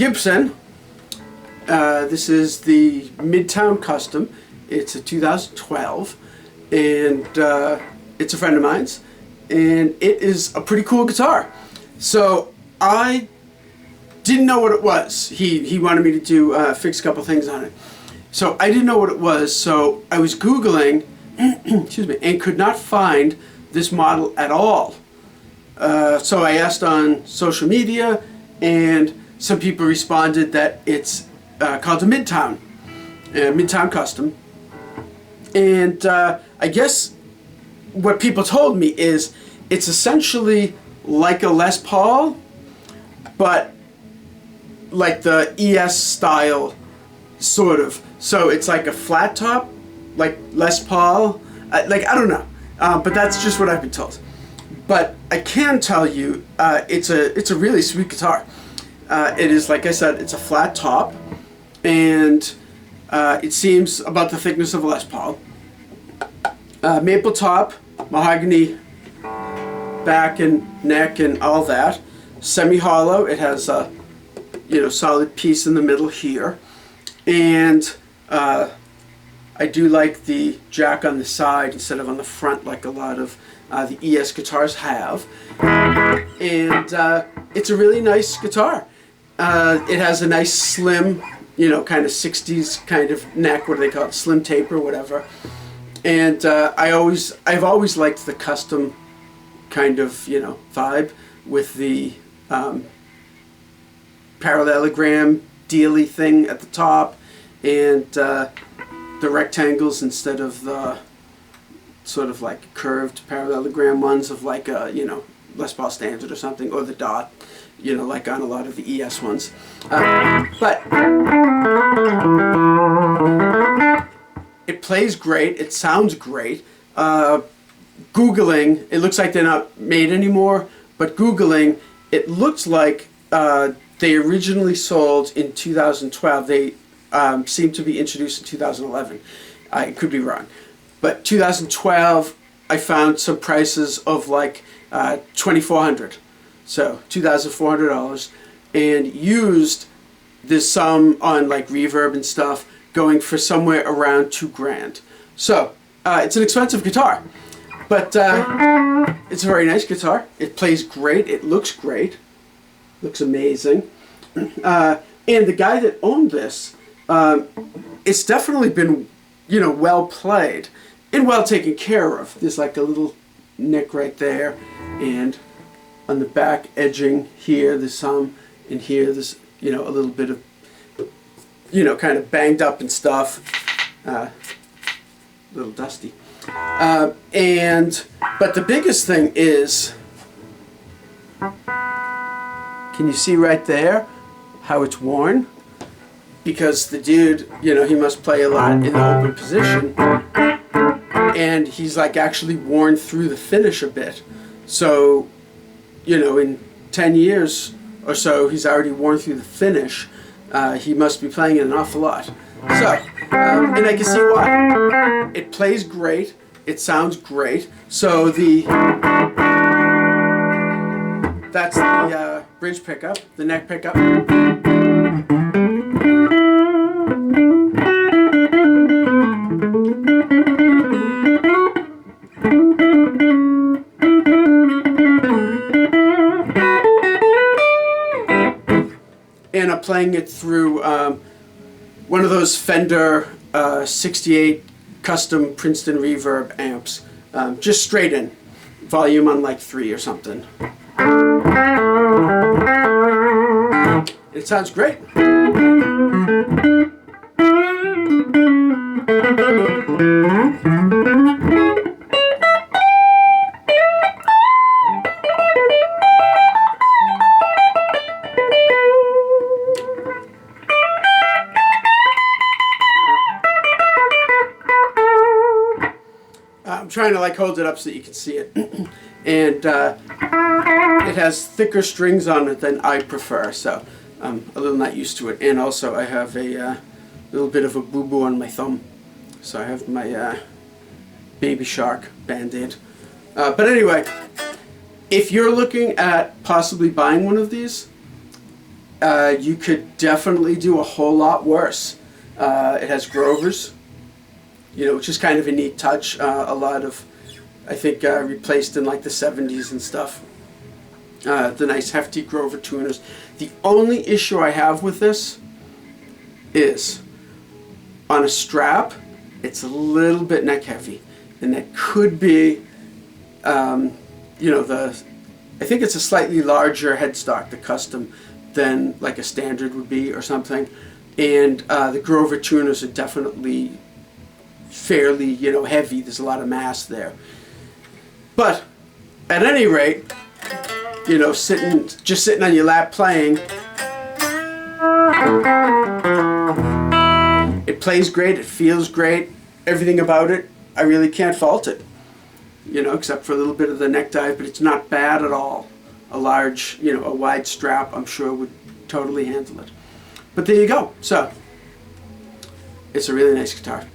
Gibson. This is the Midtown Custom. It's a 2012, and it's a friend of mine's, and it is a pretty cool guitar. So I didn't know what it was. He wanted me to do fix a couple things on it. So I didn't know what it was, so I was Googling excuse me, and could not find this model at all. So I asked on social media, and some people responded that it's called a Midtown Custom. And I guess what people told me is it's essentially like a Les Paul, but like the ES style, sort of. So it's like a flat top, like Les Paul. I don't know, but that's just what I've been told. But I can tell you, it's a really sweet guitar. It is, like I said, it's a flat top, and it seems about the thickness of a Les Paul. Maple top, mahogany back and neck and all that. Semi-hollow. It has a solid piece in the middle here, and I do like the jack on the side instead of on the front, like a lot of the ES guitars have. And it's a really nice guitar. It has a nice slim, kind of 60s kind of neck. What do they call it? Slim taper, whatever. And I've always liked the custom kind of vibe with the parallelogram dealy thing at the top, and the rectangles instead of the sort of like curved parallelogram ones of like a Les Paul Standard or something, or the dot, like on a lot of the ES ones. But it plays great. It sounds great. Googling, it looks like they're not made anymore, but Googling, it looks like they originally sold in 2012. They seem to be introduced in 2011. I could be wrong. But 2012, I found some prices of like $2,400. So $2,400. And used, there's some on like Reverb and stuff, going for somewhere around $2,000. So it's an expensive guitar. But it's a very nice guitar. It plays great. It looks great. Looks amazing. And the guy that owned this, it's definitely been, well played and well taken care of. There's like a little nick right there, and on the back edging here, there's some, and here there's, a little bit of, kind of banged up and stuff, a little dusty. But the biggest thing is, can you see right there how it's worn? Because the dude, he must play a lot in the open position, and he's like actually worn through the finish a bit. So, in 10 years or so, he's already worn through the finish. He must be playing it an awful lot. So, and I can see why. It plays great. It sounds great. So that's the bridge pickup, the neck pickup. And I'm playing it through one of those Fender 68 custom Princeton Reverb amps, just straight in, volume on like 3 or something. It sounds great. I'm trying to like hold it up so that you can see it. And it has thicker strings on it than I prefer, so I'm a little not used to it. And also I have a little bit of a boo-boo on my thumb, so I have my Baby Shark Band-Aid. But anyway, if you're looking at possibly buying one of these, you could definitely do a whole lot worse. It has Grovers, you know, which is kind of a neat touch. A lot of, I think, replaced in like the 70s and stuff. The nice hefty Grover tuners. The only issue I have with this is on a strap, it's a little bit neck heavy, and that could be, you know, I think it's a slightly larger headstock, the custom, than like a standard would be or something, and the Grover tuners are definitely fairly, you know, heavy. There's a lot of mass there, but at any rate, you know, just sitting on your lap playing, it plays great, it feels great, everything about it, I really can't fault it, you know, except for a little bit of the neck dive, but it's not bad at all. A large, you know, a wide strap, I'm sure, would totally handle it. But there you go. So, it's a really nice guitar.